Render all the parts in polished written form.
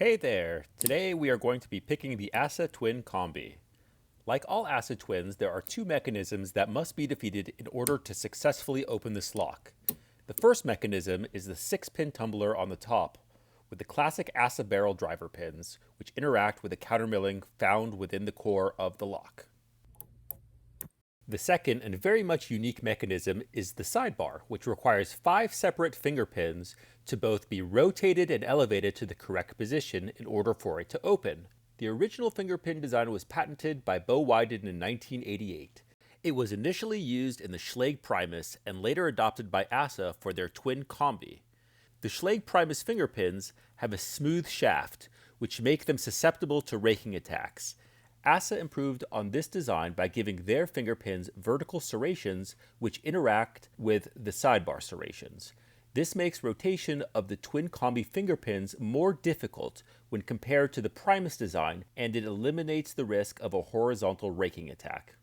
Hey there! Today we are going to be picking the ASSA Twin Combi. Like all ASSA Twins, there are two mechanisms that must be defeated in order to successfully open this lock. The first mechanism is the 6-pin tumbler on the top, with the classic ASSA barrel driver pins, which interact with the countermilling found within the core of the lock. The second and very much unique mechanism is the sidebar, which requires 5 separate finger pins to both be rotated and elevated to the correct position in order for it to open. The original finger pin design was patented by Bo Widen in 1988. It was initially used in the Schlage Primus and later adopted by ASSA for their Twin Combi. The Schlage Primus finger pins have a smooth shaft, which make them susceptible to raking attacks. ASSA improved on this design by giving their finger pins vertical serrations which interact with the sidebar serrations. This makes rotation of the Twin Combi finger pins more difficult when compared to the Primus design, and it eliminates the risk of a horizontal raking attack.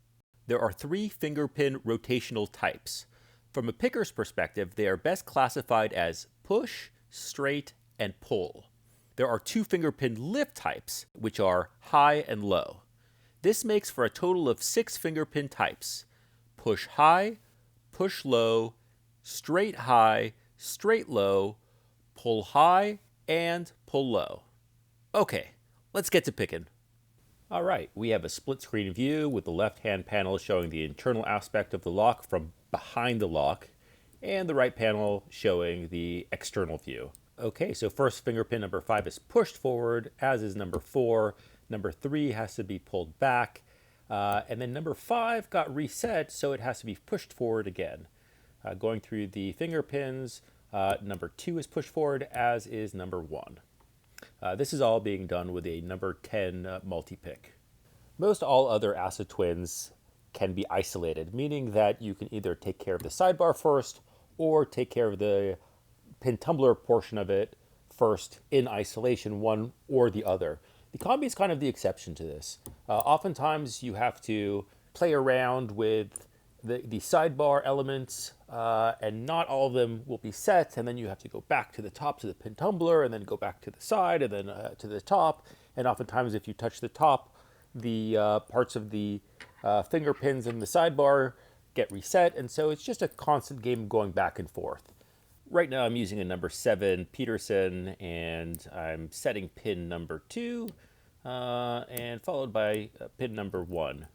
There are 3 finger pin rotational types. From a picker's perspective, they are best classified as push, straight, and pull. There are 2 finger pin lift types, which are high and low. This makes for a total of 6 finger pin types: push high, push low, straight high, straight low, pull high, and pull low. Okay, let's get to picking. All right, we have a split screen view with the left-hand panel showing the internal aspect of the lock from behind the lock, and the right panel showing the external view. Okay, so first finger pin number 5 is pushed forward, as is number 4. Number 3 has to be pulled back, and then number 5 got reset, so it has to be pushed forward again. Going through the finger pins, number 2 is pushed forward, as is number 1. This is all being done with a number 10 multi-pick. Most all other ASSA Twins can be isolated, meaning that you can either take care of the sidebar first or take care of the pin tumbler portion of it first in isolation, one or the other. The combi is kind of the exception to this. Oftentimes you have to play around with the sidebar elements, and not all of them will be set, and then you have to go back to the top to the pin tumbler, and then go back to the side, and then to the top. And oftentimes if you touch the top, the parts of the finger pins in the sidebar get reset, and so it's just a constant game going back and forth. Right now I'm using a number 7 Peterson, and I'm setting pin number 2, and followed by pin number 1.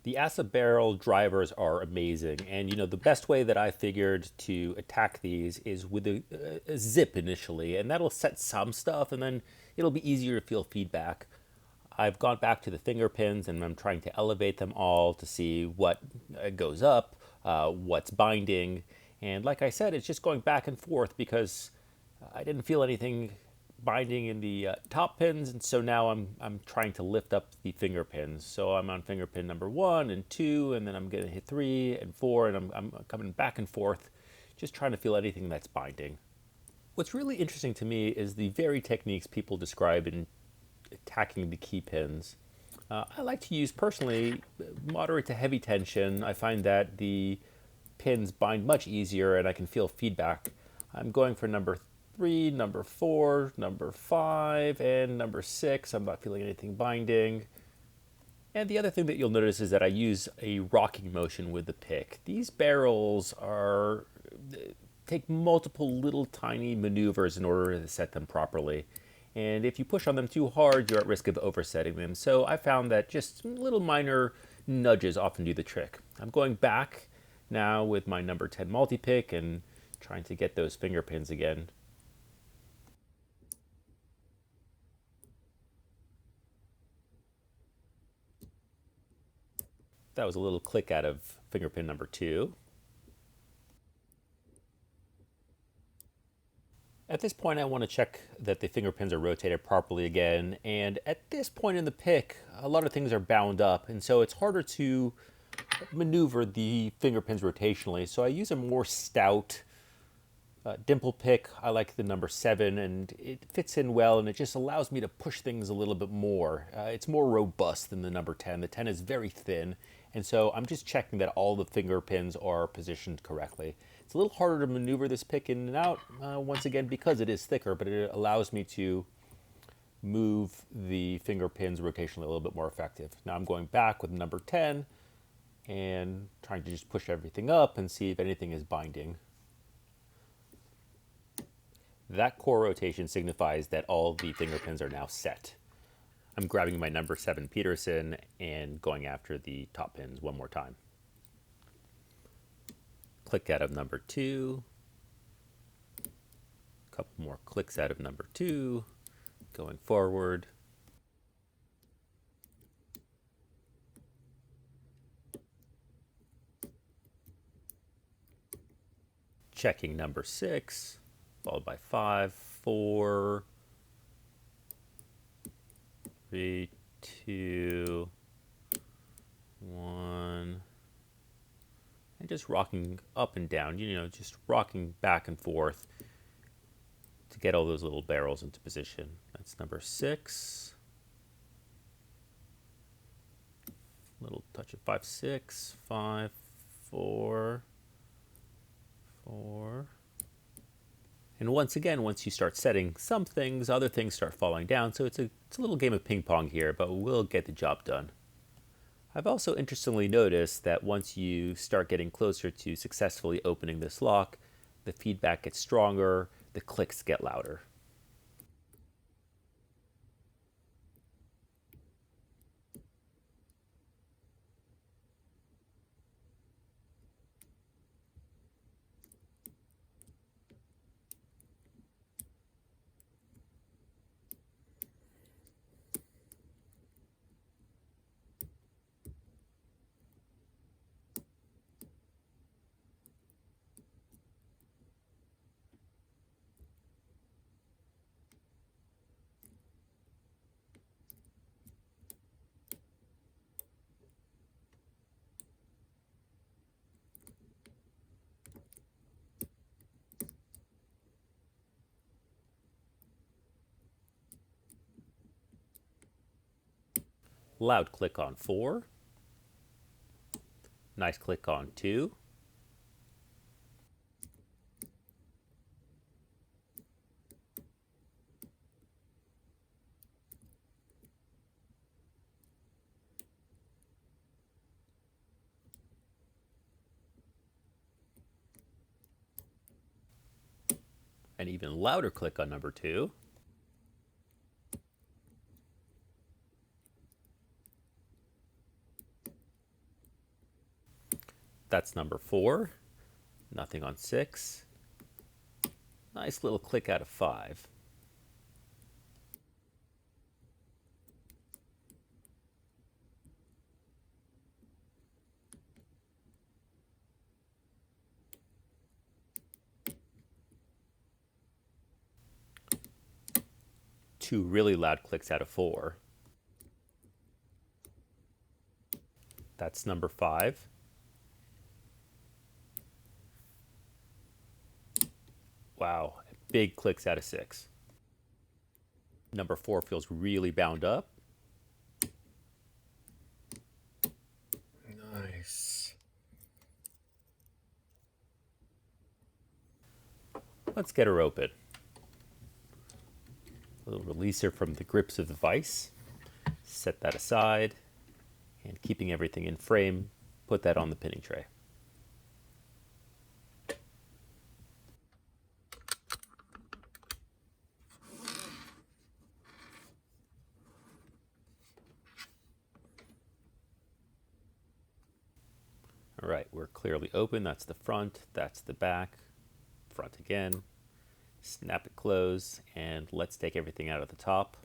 The ASSA barrel drivers are amazing, and the best way that I figured to attack these is with a zip initially, and that'll set some stuff, and then it'll be easier to feel feedback. I've gone back to the finger pins, and I'm trying to elevate them all to see what goes up, what's binding. And like I said, it's just going back and forth because I didn't feel anything binding in the top pins, and so now I'm trying to lift up the finger pins. So I'm on finger pin number 1 and 2, and then I'm going to hit 3 and 4, and I'm coming back and forth, just trying to feel anything that's binding. What's really interesting to me is the very techniques people describe in attacking the key pins. I like to use, personally, moderate to heavy tension. I find that the pins bind much easier and I can feel feedback. I'm going for number 3, number 4, number 5, and number 6. I'm not feeling anything binding. And the other thing that you'll notice is that I use a rocking motion with the pick. These barrels take multiple little tiny maneuvers in order to set them properly. And if you push on them too hard, you're at risk of oversetting them. So I found that just little minor nudges often do the trick. I'm going back now with my number 10 multi-pick and trying to get those finger pins again. That was a little click out of finger pin number 2. At this point, I want to check that the finger pins are rotated properly again, and at this point in the pick, a lot of things are bound up, and so it's harder to maneuver the finger pins rotationally. So I use a more stout dimple pick. I like the number 7, and it fits in well, and it just allows me to push things a little bit more. It's more robust than the number 10. The 10 is very thin, and so I'm just checking that all the finger pins are positioned correctly. It's a little harder to maneuver this pick in and out, once again, because it is thicker, but it allows me to move the finger pins rotationally a little bit more effective. Now I'm going back with number 10 and trying to just push everything up and see if anything is binding. That core rotation signifies that all the finger pins are now set. I'm grabbing my number 7 Peterson and going after the top pins one more time. Click out of number 2. A couple more clicks out of number 2. Going forward. Checking number 6, followed by 5, 4, 3, 2, 1. And just rocking up and down, just rocking back and forth to get all those little barrels into position. That's number 6. Little touch of 5, 6, 5, 4, 4. And once again, once you start setting some things, other things start falling down. So it's a little game of ping pong here, but we'll get the job done. I've also interestingly noticed that once you start getting closer to successfully opening this lock, the feedback gets stronger, the clicks get louder. Loud click on 4. Nice click on 2. An even louder click on number 2. That's number 4. Nothing on 6. Nice little click out of 5. Two really loud clicks out of 4. That's number 5. Wow, big clicks out of 6. Number 4 feels really bound up. Nice. Let's get her open. A little releaser from the grips of the vise. Set that aside. And keeping everything in frame, put that on the pinning tray. All right, we're clearly open. That's the front, that's the back. Front again. Snap it closed, and let's take everything out of the top.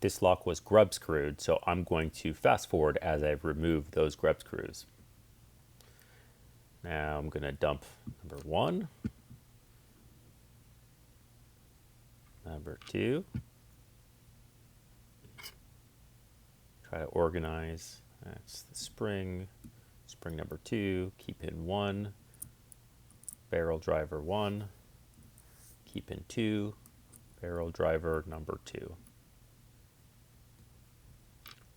This lock was grub screwed, so I'm going to fast forward as I've removed those grub screws. Now I'm going to dump number 1, number 2. Try to organize. That's the spring. Spring number 2, key pin 1, barrel driver 1, key pin 2, barrel driver number 2.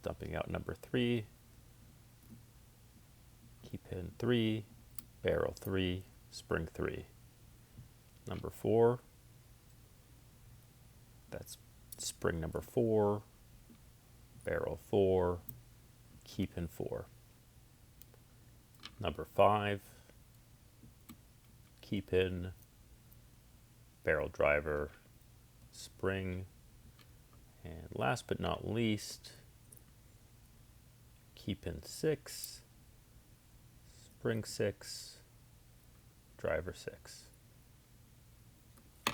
Dumping out number 3, key pin 3, barrel 3, spring 3. Number 4, that's spring number 4, barrel 4, key pin 4. Number 5, key pin, barrel driver, spring, and last but not least, key pin 6, spring 6, driver 6. The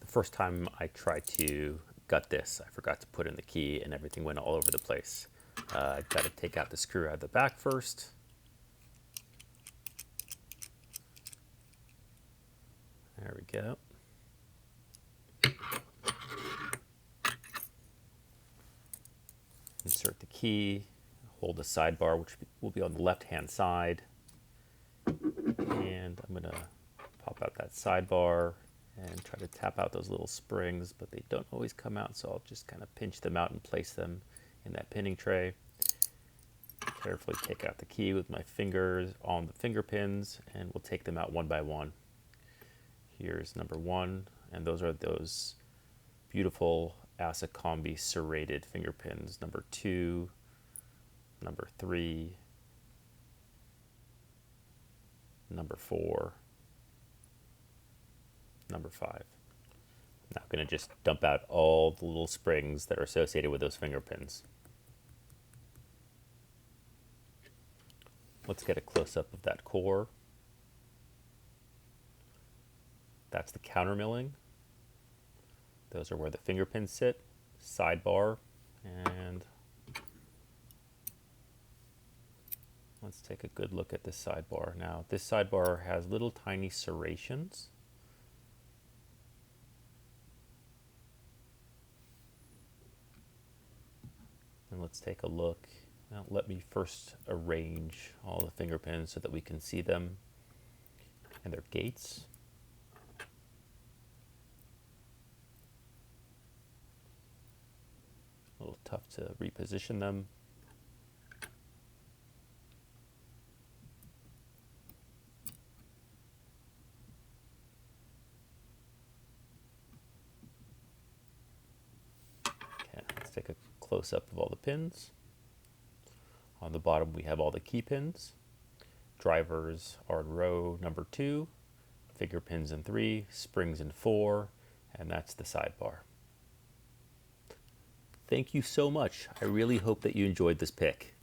first time I tried to gut this, I forgot to put in the key and everything went all over the place. I got to take out the screw out of the back first. There we go. Insert the key, hold the sidebar, which will be on the left-hand side. And I'm going to pop out that sidebar and try to tap out those little springs, but they don't always come out, so I'll just kind of pinch them out and place them in that pinning tray. Carefully take out the key with my fingers on the finger pins, and we'll take them out one by one. Here's number 1, and those are those beautiful ASSA Combi serrated finger pins. Number 2, number 3, number 4, number 5. Now I'm going to just dump out all the little springs that are associated with those finger pins. Let's get a close-up of that core. That's the counter milling. Those are where the finger pins sit, sidebar, and let's take a good look at this sidebar. Now, this sidebar has little tiny serrations. And let's take a look. Now, let me first arrange all the finger pins so that we can see them and their gates. A little tough to reposition them. Okay, let's take a close-up of all the pins. On the bottom we have all the key pins. Drivers are in row number 2, finger pins in 3, springs in 4, and that's the sidebar. Thank you so much. I really hope that you enjoyed this pick.